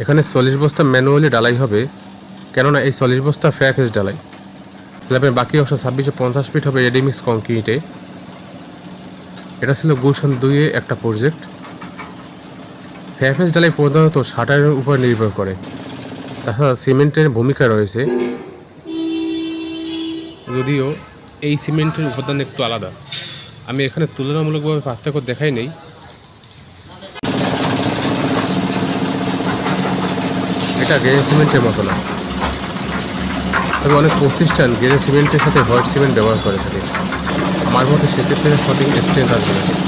এখানে 40 বস্তা ম্যানুয়ালি ডালাই হবে, কেননা এই 40 বস্তা ফেয়ারফেস ডালাই। স্ল্যাবের বাকি অংশ 2650 ফিট হবে রেডিমিক্স কংক্রিটে। এটা ছিল গুলশান 2-এ একটা প্রজেক্ট। ফেয়ারফেস ডালাই প্রধানত শাটারের উপর নির্ভর করে, তাছাড়া সিমেন্টের ভূমিকা রয়েছে, যদিও এই সিমেন্টের উপাদান একটু আলাদা। আমি এখানে তুলনামূলকভাবে পার্থক্য দেখাই নেই। এটা গ্রে সিমেন্টের মতো না, তবে অনেক প্রতিষ্ঠান গ্রে সিমেন্টের সাথে হোয়াইট সিমেন্ট ব্যবহার করে থাকে। আমার মতে সেক্ষেত্রে সঠিক স্ট্রেংথ আসবে না।